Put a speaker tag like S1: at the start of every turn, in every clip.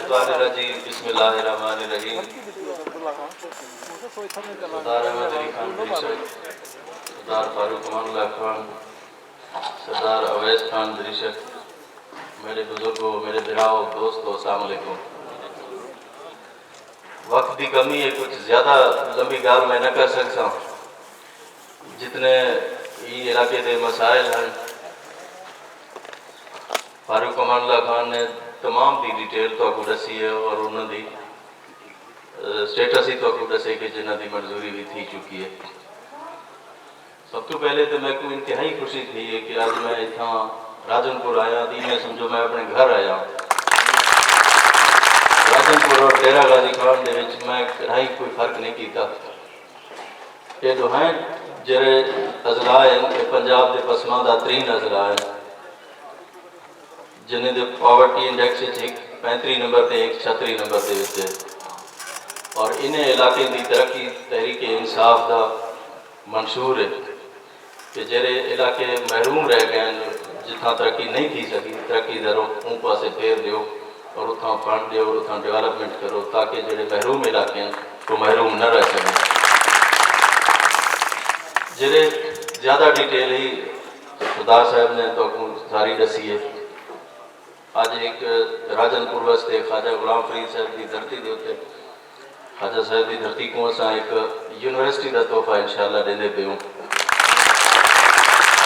S1: الشیطان الرجیم بسم اللہ الرحمن الرحیم سردار احمد علی خان دریشک، سردار فاروق امان اللہ خان، سردار اویس خان دریشک، میرے بزرگوں، میرے بھراؤ، دوستو، السلام علیکم۔ وقت کی کمی ہے، کچھ زیادہ لمبی گال میں نہ کر سکتا جتنے یہ علاقے دے مسائل ہیں فاروق امان اللہ خان نے تمام دی ڈیٹیل تو آپ کو دسی ہے اور انہوں دی سٹیٹس ہی تو آپ کو دسے کہ جنہ دی منظوری بھی تھی چکی ہے۔ سب تو پہلے تو میں کو انتہائی خوشی تھی ہے کہ آج میں اتنا راجنپور آیا تھی، میں سمجھو میں اپنے گھر آیا راجنپور اور ڈیرہ غازی خان دے وچ میں کڑھائی کوئی فرق نہیں کیتا۔ یہ جو ہیں جڑے اضلاع ہیں پنجاب دے پسماندہ ترین اضلاع ہیں جنہیں دے پاورٹی انڈیکس ایک 35 نمبر تے ایک 36 نمبر دے وچ، اور انہیں علاقے دی ترقی تحریک انصاف دا منشور ہے کہ جڑے علاقے محروم رہ گئے ہیں جتنا ترقی نہیں تھی سکی، ترقی دا رخ ان پاسے پھیر دیو اور اتنا فنڈ دیو اور اتنا ڈیولپمنٹ کرو تاکہ جڑے محروم علاقے ہیں وہ محروم نہ رہ سکیں۔ جڑے زیادہ ڈیٹیل ہی خدا صاحب نے تو ساری دسی ہے۔ آج ایک راجنپور واسطے خواجہ غلام فرید صاحب کی دھرتی دے ہوتے خواجہ صاحب کی دھرتی کو اساں ایک یونیورسٹی کا تحفہ انشاءاللہ دیندے پے ہوں،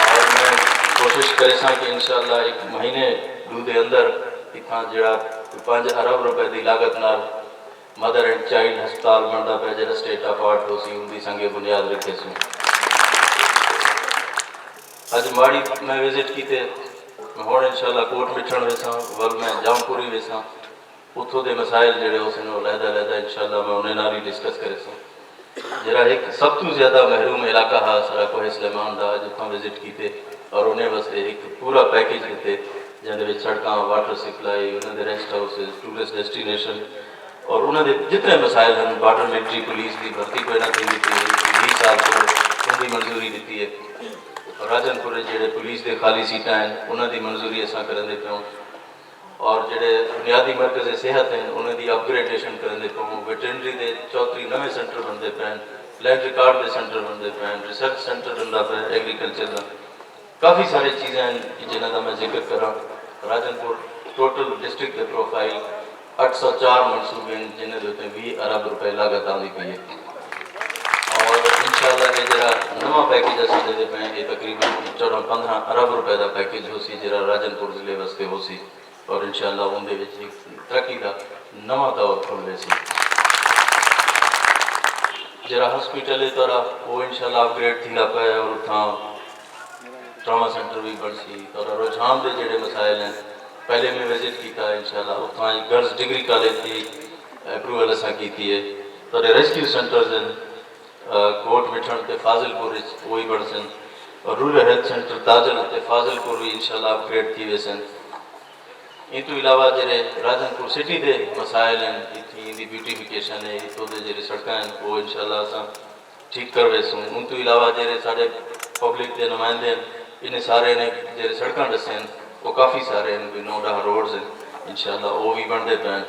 S1: اور میں کوشش کرے سا کہ انشاءاللہ ایک مہینے دے اندر اتنا جڑا 5 ارب روپے دی لاگت نال مدر اینڈ چائلڈ ہسپتال بنتا پیا جڑا اسٹیٹ آف آرٹ ہو سی ان کی سنگے بنیاد رکھے سوں۔ اج ماڑی میں وزٹ کیتے، میں ہوں انشاءاللہ کوٹ مٹھن ویسا ول میں جام پوری ویسا اتوں دے مسائل جڑے ہو سن علیحدہ انشاءاللہ میں انہیں نال ہی ڈسکس کرے سا۔ جڑا ایک سب تو زیادہ محروم علاقہ ہے سارا کوہ سلیمان دا جتوں وزٹ کیتے اور انہیں واسطے ایک پورا پیکیج دیتے جہاں دے سڑکاں، واٹر سپلائی، انہوں دے ریسٹ ہاؤسز، ٹورسٹ ڈیسٹینیشن اور انہوں دے جتنے مسائل ہیں، بارڈر ملٹری پولیس کی بھرتی کوئی نہ تھی 20 سال کو ان کی منظوری دیتی ہے، اور راجنپور جڑے پولیس دے خالی سیٹاں ہیں انہوں دی منظوری اساں کرنے پہ ہوں، اور جڑے بنیادی مرکز صحت ہیں انہوں دی اپ گریڈیشن کرنے پہ ہوں، ویٹرنری دے 34 نویں سینٹر بنتے پہ ہیں، لینڈ ریکارڈ دے سینٹر بنتے پہ ہیں، ریسرچ سینٹر بنتا پہ ایگریکلچر کا، کافی ساری چیزیں ہیں جنہوں کا میں ذکر کرا۔ راجنپور ٹوٹل ڈسٹرکٹ کے پروفائل 804 منصوبے ہیں جنہیں دیتے 20 ارب روپے لاگت آندی پئی ہے، اور انشاءاللہ یہ جڑا نواں پیکیج اسی دے پہ ہیں یہ تقریباً 14-15 ارب روپے کا پیکیج ہو سی جڑا راجنپور ضلع واسطے ہو سی، اور انشاءاللہ ان دے وچ ایک ترقی کا نواں دور کھل رہے سی۔ جڑا ہاسپٹل ہے تھوڑا وہ انشاءاللہ اپ گریڈ تھی پیا ہے اور اتنا ٹراما سینٹر بھی بن سی، اور رجحان دے جڑے مسائل ہیں پہلے میں وزٹ کیتا ہے انشاءاللہ اتنا ہی گرلز ڈگری کالج کی اپروول اساں کیتی ہے، تو ریسکیو سینٹرز ہیں کوٹ مٹھن تے فاضل پور وہی بڑھ سن، اور رورل ہیلتھ سینٹر تاجل تے فاضل پور بھی انشاءاللہ اپ گریڈ تھی ویسن۔ ان تو علاوہ جڑے راجنپور سٹی دے مسائل ہیں ان دی بیوٹیفیکیشن ہے، اتوں دے جڑے سڑکاں ہیں وہ انشاءاللہ اساں ٹھیک کروے سوں۔ ان تو علاوہ جڑے سارے پبلک دے نمائندے ہیں انہیں سارے نے جڑے سڑکاں دسے ہیں وہ کافی سارے ہیں، کوئی 9 روڈز ہیں انشاءاللہ وہ بھی بنتے پے ہیں،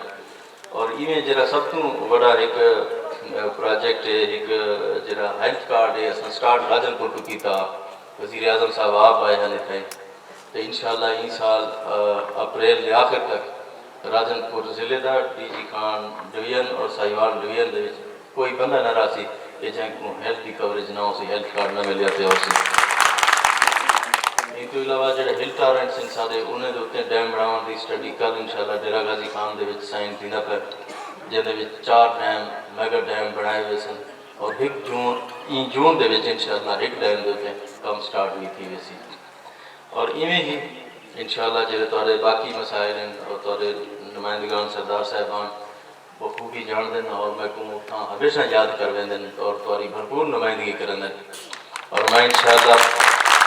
S1: اور ایویں جڑا سب تو بڑا ایک پروجیکٹ ہے ایک جڑا ہیلتھ کارڈ ہے اساں سٹارٹ راجنپور تو کیتا، وزیر اعظم صاحب آپ آئے ہیں اتنے، تو انشاءاللہ اس سال اپریل کے آخر تک راجنپور ضلع دا ڈی جی خان ڈویژن اور ساہیوال ڈویژن دے کوئی بندہ نہ رہا سی کہ جن کو ہیلتھ کی کوریج نہ ہو سی، ہیلتھ کارڈ نہ ملیا تے ہو سی۔ اس کے علاوہ جڑے ہل ٹارنٹس ہیں سارے انہیں دے اتنے ڈیم بناؤن دی اسٹڈی کل انشاءاللہ ڈیرہ غازی خان دے وچ سائن تھیندا پیا، جن دے وچ 4 ڈیم میگا ڈیم بنائے ہوئے سن، اور 1 جون دے وچ انشاءاللہ 1 ڈیم دے تے کم سٹارٹ ہوئی تھی ویسی، اور ایویں ہی انشاءاللہ جڑے تواڈے باقی مسائل ہیں اور تواڈے نمائندگان سردار صاحبان وہ خوبی جان دیں اور میں کو اتنا ہمیشہ یاد کر ویندے اور تواڈی بھرپور نمائندگی کرن، اور میں انشاءاللہ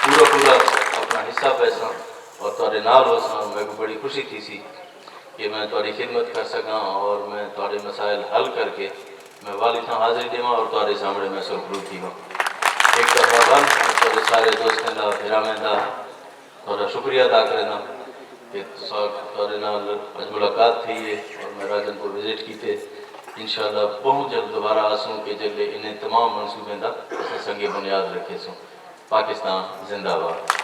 S1: پورا اپنا حصہ پیسہ اور تواڈے نال ہو سا، میں کو بڑی خوشی تھی سی کہ میں تواڈی خدمت کر سکاں اور میں تواڈے مسائل حل کر کے میں والد حاضری دیواں اور تواڈے سامنے میں سرپرو تھی ہوں۔ ایک دفعہ تواڈے سارے دوستوں کا بھراواں دا اور شکریہ ادا کرنا کہ تھوڑے نال اج ملاقات تھی ہے اور میں راجن پور وزٹ کیتے انشاءاللہ بہت جلد دوبارہ آسوں کہ جلے انہیں تمام منصوبے دا اسے سنگے بنیاد رکھے سوں. پاکستان زندہ باد.